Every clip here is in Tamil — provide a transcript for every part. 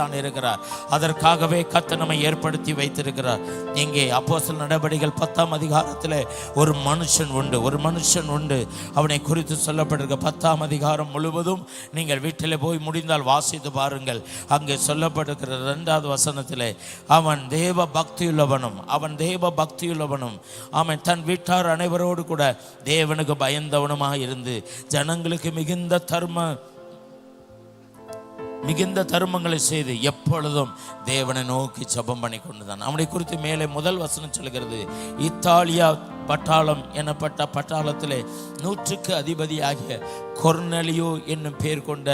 தான் இருக்கிறார். அதற்காகவே கர்த்தர் நம்மை ஏற்படுத்தி வைத்திருக்கிறார். இங்கே அப்போஸ்தலர் நடபடிகள் 10ஆம் அதிகாரத்தில் ஒரு மனுஷன் உண்டு. அவனை குறித்து சொல்லப்பட்டிருக்க 10ஆம் அதிகாரம் முழுவதும் நீங்கள் வீட்டில் போய் முடிந்தால் வாசித்து பாருங்கள். அங்கே சொல்லப்பட்டிருக்கிற 2வது வசனத்தில் அவன் தேவ பக்தியுள்ளவனும் அவன் தன் வீட்டார் அனைவரோடு கூட தேவனுக்கு பயந்தவனுமாக இருந்து ஜனங்களுக்கு மிகுந்த தருமங்களை செய்து எப்பொழுதும் தேவனை நோக்கி ஜெபம் பண்ணி கொண்டுதான். அவனை குறித்து மேலே முதல் வசனம் சொல்கிறது, இத்தாலியா பட்டாளம் எனப்பட்ட பட்டாளத்திலே 100க்கு அதிபதியாகிய கொர்நேலியு என்னும் பேர் கொண்ட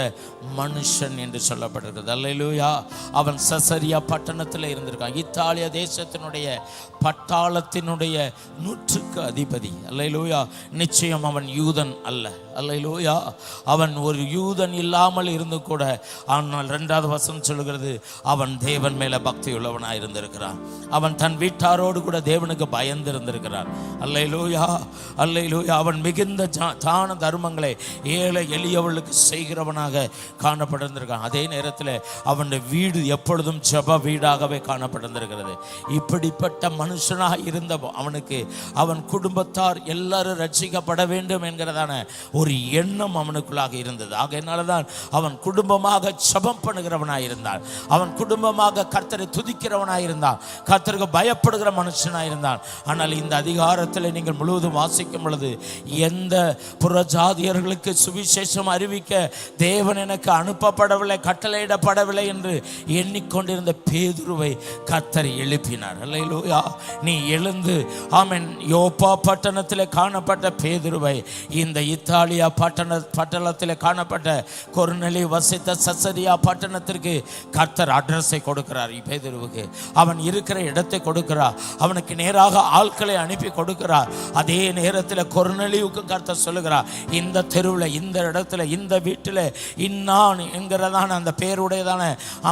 மனுஷன் என்று சொல்லப்பட்டிருக்கிறது. அல்லேலூயா. அவன் சசரியா பட்டணத்தில் இருந்திருக்கான். இத்தாலியா தேசத்தினுடைய பட்டாளத்தினுடைய 100க்கு அதிபதி. அல்லேலூயா. நிச்சயம் அவன் யூதன் அல்ல. அல்லேலூயா. அவன் ஒரு யூதன் இல்லாமல் இருந்து கூட, ஆனால் 2வது வசனம் சொல்கிறது, அவன் தேவன் மேல பக்தி உள்ளவனாய் இருந்திருக்கிறான். அவன் தன் வீட்டாரோடு கூட தேவனுக்கு பயந்து இருந்திருக்கிறான். அல்லேலூயா, அல்லேலூயா. அவன் மிகுந்த தான தர்மங்களை ஏழை எளியவர்களுக்கு செய்கிறவனாக காணப்பட்டிருந்திருக்கான். அதே நேரத்தில் அவனுடைய வீடு எப்பொழுதும் ஜெப வீடாகவே காணப்பட்டிருந்திருக்கிறது. இப்படிப்பட்ட மனுஷனாக இருந்த அவனுக்கு அவன் குடும்பத்தார் எல்லாரும் ரட்சிக்கப்பட வேண்டும் என்கிறதான ஒரு எண்ணம் அவனுக்குள்ளாக இருந்தது. ஆகையினால்தான் அவன் குடும்பமாக ஜெபம் பண்ணுகிறவனாக இருந்தான். அவன் குடும்பமாக கர்த்தரை துதிக்கிறவனாக இருந்தான். கர்த்தருக்கு பயப்படுகிற மனுஷனாக இருந்தான். ஆனால் இந்த அதிகாரத்தில் நீங்கள் முழுவதும் வாசிக்கும் பொழுது, எந்த புறஜாதியர்களுக்கு சுவிசேஷம் அறிவிக்க தேவன் எனக்கு அனுப்பப்படவில்லை, கட்டளையிடப்படவில்லை என்று எண்ணிக்கொண்டிருந்த பேதுருவை கர்த்தர் எழுப்பினார். அல்லேலூயா. நீ எழுந்து ஆமென். யோப்பா பட்டணத்தில் காணப்பட்ட பேதுருவை இந்த இத்தாலியா பட்டணத்தில் காணப்பட்ட கொர்நேலியு வசித்த சசரியா பட்டணத்திற்கு கர்த்தர் அட்ரஸை கொடுக்கிறார். பேதுருவுக்கு அவன் இருக்கிற இடத்தை கொடுக்கிறார். அவனுக்கு நேராக ஆட்களை அனுப்பி கொடுக்கிறார். அதே நேரத்தில் கொர்நேலியுவுக்கு கர்த்தர் சொல்லுகிறார், இந்த தெருவில், இந்த இடத்துல, இந்த வீட்டில் இன்னான் என்கிறதான அந்த பேருடையதான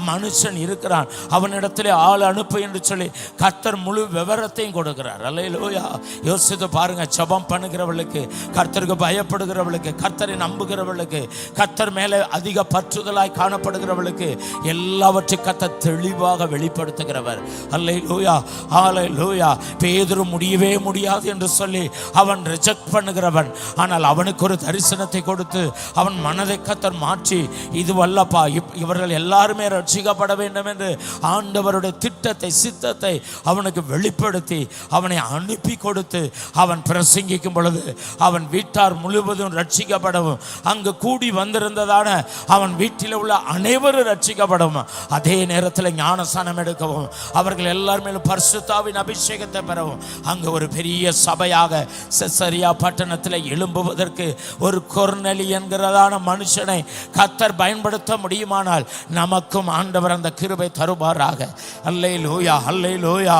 மனுஷன் இருக்கிறான், அவனிடத்தில் ஆள் அனுப்பு என்று சொல்லி கர்த்தர் முழு விவரத்தையும் கொடுக்கிறார். அல்லேலூயா. யோசித்து பாருங்க. ஜெபம் பண்ணுகிறவர்களுக்கு, கர்த்தருக்கு பயப்படுகிறவர்களுக்கு, கர்த்தரை நம்புகிறவர்களுக்கு, கர்த்தர் மேலே அதிக பற்றுதலாய் காணப்படுகிறவர்களுக்கு எல்லாவற்றையும் கர்த்தர் தெளிவாக வெளிப்படுத்துகிறவர். அல்லேலூயா, அல்லேலூயா. பேதுரு முடியவே முடியாது என்று சொல்லி அவன் ரிஜெக்ட் பண்ணுகிறவன். ஆனால் அவனுக்கு ஒரு தரிசனத்தை கொடுத்து அவன் மனதை கர்த்தர் மாற்றி, இது வல்லப்பா, இவர்கள் எல்லாருமே ரட்சிக்கப்பட வேண்டும் என்று ஆண்டவருடைய திட்டத்தை, சித்தத்தை அவனுக்கு வெளிப்படுத்தி அவனை அனுப்பி கொடுத்து அவன் பிரசங்கிக்கும் பொழுது அவன் வீட்டார் முழுவதும் ரட்சிக்கப்படவும், அங்கு கூடி வந்திருந்ததான அவன் வீட்டில் உள்ள அனைவரும் ரட்சிக்கப்படவும், அதே நேரத்தில் ஞானஸ்நானம் எடுக்கவும், அவர்கள் எல்லாருமே பரிசுத்தாவின் அபிஷேகத்தை பெறவும், அங்கு ஒரு பெரிய சபையாக செசரியா பட்டணத்தில் எழும்புவதற்கு ஒரு கொர்நேலியு என்கிறதான மனுஷனை கர்த்தர் பயன்படுத்த முடியுமானால் நமக்கும் ஆண்டவர் அந்த கிருபை தருவாராக. அல்லேலூயா, அல்லேலூயா,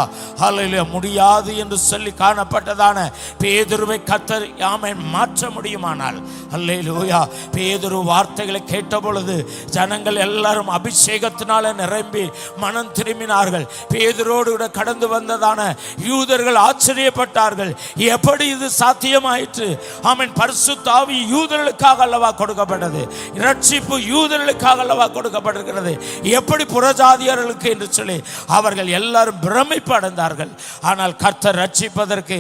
அல்லேலூயா. முடியாது என்று சொல்லி காணப்பட்டதான பேதுருவை கர்த்தர் ஆமென் மாற்ற முடியுமானால், அல்லேலூயா. பேதுரு வார்த்தைகளை கேட்ட பொழுது ஜனங்கள் எல்லாரும் அபிஷேகத்தினால நிரம்பி மனம் திரும்பினார்கள். பேதுரோடு கூட கடந்து வந்ததான யூதர்கள் ஆச்சரியப்பட்டார்கள். எப்படி இது சாத்தியமாயிற்று? ஆமென். பரிசுத்த ஆவி யூதர்களுக்காக அல்லவா கொடுக்கப்பட்டது, இரட்சிப்பு யூதர்களுக்காக அல்லவா கொடுக்கப்பட்டிருக்கிறது, எப்படி புறஜாதியர்களுக்கு என்று சொல்லி அவர்கள் எல்லாரும் பிரமிப்பு அடைந்தார்கள். ஆனால் கர்த்தர் ரட்சிப்பதற்கு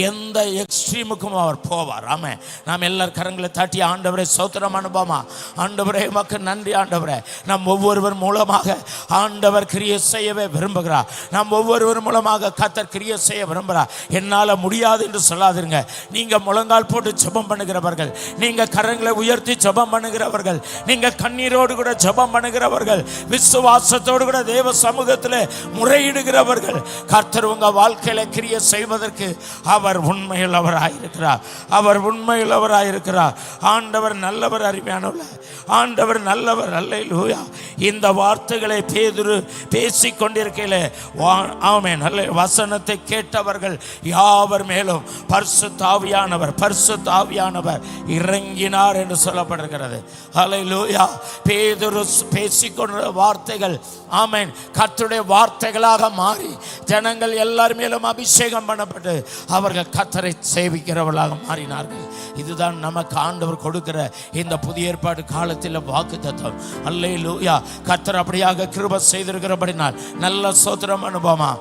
எந்த எக்ஸ்ட்ரீமுக்கும் அவர் போவார். ஆமென். நாம் எல்லாரும் கரங்களை தட்டி ஆண்டவரே ஸ்தோத்திரம் அனுபவமா, ஆண்டவரே உமக்கு நன்றி ஆண்டவரே. நம் ஒவ்வொருவர் மூலமாக ஆண்டவர் கிரியை செய்யவே விரும்புகிறார். நாம் ஒவ்வொருவர் மூலமாக கர்த்தர் கிரியை செய்ய விரும்புகிறார். என்னால் முடியாது என்று சொல்லாதீங்க. நீங்க முழங்கால் போட்டு ஜெபம் பண்ணுகிறவர்கள், நீங்க கரங்களை உயர்த்தி ஜெபம் பண்ணுகிறவர்கள், நீங்க கண்ணீரோடு கூட ஜெபம் பண்ணுகிறவர்கள், விசுவாசத்தோடு கூட தேவ சமூகத்தில் முறையிடுகிறவர்கள், கர்த்தர் உங்க வாழ்க்கையில கிரியை செய்வதற்கு அவர் உண்மையுள்ளவராயிருக்கிறார். அவர் உண்மையுள்ளவராயிருக்கிறார். ஆண்டவர் நல்லவர், அருமையானவர். ஆண்டவர் நல்லவர். அல்லேலூயா. இந்த வார்த்தைகளை பேதுரு பேசிக் கொண்டிருக்கையிலே ஆமென் வசனத்தை கேட்டவர்கள் யாவர் யாவர் மேலும் பரிசுத்த ஆவியானவர் இறங்கினார் என்று சொல்லப்படுகிறது. ஹல்லேலூயா. பேதுரு பேசிக்கொண்ட வார்த்தைகள் ஆமென் கர்த்தருடைய வார்த்தைகளாக மாறி ஜனங்கள் எல்லார் மேலும் அபிஷேகம் பண்ணப்பட்டு அவர்கள் கர்த்தரை சேவிக்கிறவர்களாக மாறினார்கள். இதுதான் நமக்கு ஆண்டவர் கொடுக்கிற இந்த புதிய ஏற்பாடு காலத்தில் வாக்குத்தத்தம். அல்லேலூயா. கர்த்தர் அப்படியாக கிருபை செய்திருக்கிறபடினால் நல்ல ஸ்தோத்திரம் அனுபவமா.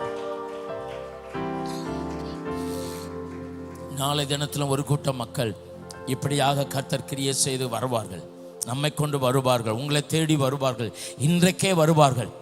நாளை தினத்திலும் ஒரு கூட்டம் மக்கள் இப்படியாக கர்த்தர் கிரியை செய்து வருவார்கள். நம்மை கொண்டு வருவார்கள், உங்களை தேடி வருவார்கள், இன்றைக்கே வருவார்கள்.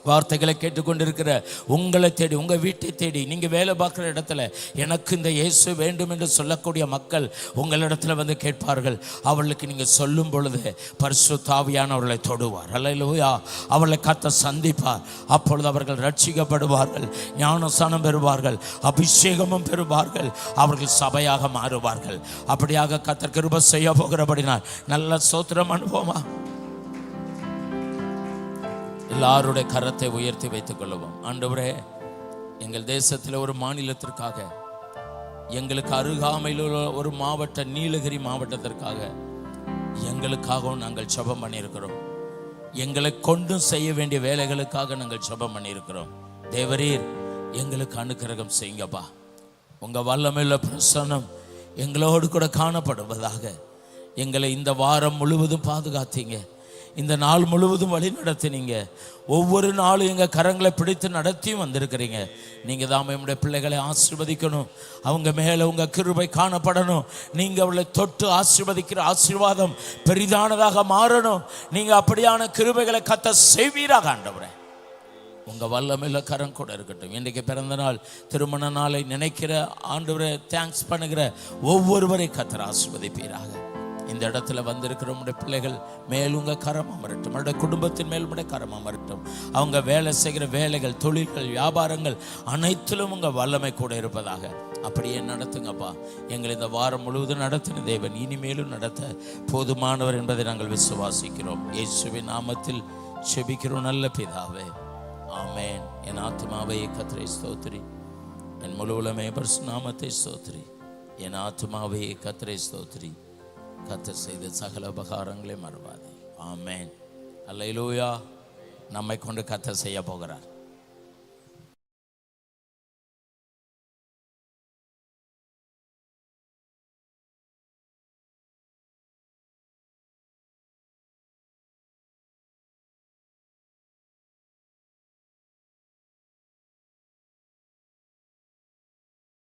வார்த்தைகளை கேட்டுக்கொண்டிருக்கிற உங்களை தேடி, உங்கள் வீட்டை தேடி, நீங்கள் வேலை பார்க்குற இடத்துல எனக்கு இந்த இயேசு வேண்டும் என்று சொல்லக்கூடிய மக்கள் உங்களிடத்துல வந்து கேட்பார்கள். அவர்களுக்கு நீங்கள் சொல்லும் பொழுது பரிசுத்த ஆவியானவர்களை தொடுவார். அல்லேலூயா. அவர்களை கர்த்தர் சந்திப்பார். அப்பொழுது அவர்கள் ரட்சிக்கப்படுவார்கள், ஞானஸ்நானம் பெறுவார்கள், அபிஷேகமும் பெறுவார்கள், அவர்கள் சபையாக மாறுவார்கள். அப்படியாக கர்த்தர் கிருபை செய்ய போகிறபடினால் நல்ல ஸ்தோத்திரம் அனுபவமா. எல்லாருடைய கரத்தை உயர்த்தி வைத்துக் கொள்ளுவோம். ஆண்டவரே, எங்கள் தேசத்தில் ஒரு மாநிலத்திற்காக, எங்களுக்கு அருகாமையில் உள்ள ஒரு மாவட்ட நீலகிரி மாவட்டத்திற்காக எங்களுக்காகவும் நாங்கள் ஜெபம் பண்ணியிருக்கிறோம். எங்களை கொண்டும் செய்ய வேண்டிய வேலைகளுக்காக நாங்கள் ஜெபம் பண்ணியிருக்கிறோம். தேவரீர் எங்களுக்கு அனுக்கிரகம் செய்யுங்கப்பா. உங்கள் வல்லமையுள்ள பிரசன்னம் எங்களோடு கூட காணப்படுவதாக. எங்களை இந்த வாரம் முழுவதும் பாதுகாத்தீங்க, இந்த நாள் முழுவதும் வழி நடத்தினீங்க. ஒவ்வொரு நாளும் எங்கள் கரங்களை பிடித்து நடத்தியும் வந்திருக்கிறீங்க. நீங்கள் தான் நம்முடைய பிள்ளைகளை ஆசீர்வதிக்கணும், அவங்க மேலே உங்கள் கிருபை காணப்படணும். நீங்கள் அவளை தொட்டு ஆசீர்வதிக்கிற ஆசீர்வாதம் பெரிதானதாக மாறணும். நீங்கள் அப்படியான கிருபைகளை கர்த்தர் செய்வீராக. ஆண்டவரே, உங்கள் வல்லமையில கரம் கூட இருக்கட்டும். இன்றைக்கு பிறந்த நாள், திருமண நாளை நினைக்கிற ஆண்டவரே, தேங்க்ஸ் பண்ணுகிற ஒவ்வொருவரை கர்த்தர் ஆசீர்வதிப்பீராக. இந்த இடத்துல வந்திருக்கிற உங்களுடைய பிள்ளைகள் மேல் உங்கள் கரம் அமரட்டும், அவருடைய குடும்பத்தின் மேல் உங்களுடைய கரம் அமரட்டும். அவங்க வேலை செய்கிற வேலைகள், தொழில்கள், வியாபாரங்கள் அனைத்திலும் உங்கள் வல்லமை கூட இருப்பதாக. அப்படியே நடத்துங்கப்பா. எங்களை இந்த வாரம் முழுவதும் நடத்தின தேவன் இனிமேலும் நடத்த போதுமானவர் என்பதை நாங்கள் விசுவாசிக்கிறோம். இயேசுவின் நாமத்தில் செபிக்கிறோம் நல்ல பிதாவே, ஆமேன். என் ஆத்மாவை கர்த்தரை ஸ்தோத்திரி, என் முழு உலகமே பரிசுத்த நாமத்தை ஸ்தோத்திரி. என் ஆத்மாவை கர்த்தரை ஸ்தோத்திரி, கர்த்தர் செய்த சகல உபகாரங்களை மறவாதே. ஆமேன். அல்லேலூயா. நம்மை கொண்டு கர்த்தர் செய்ய போகிறார்.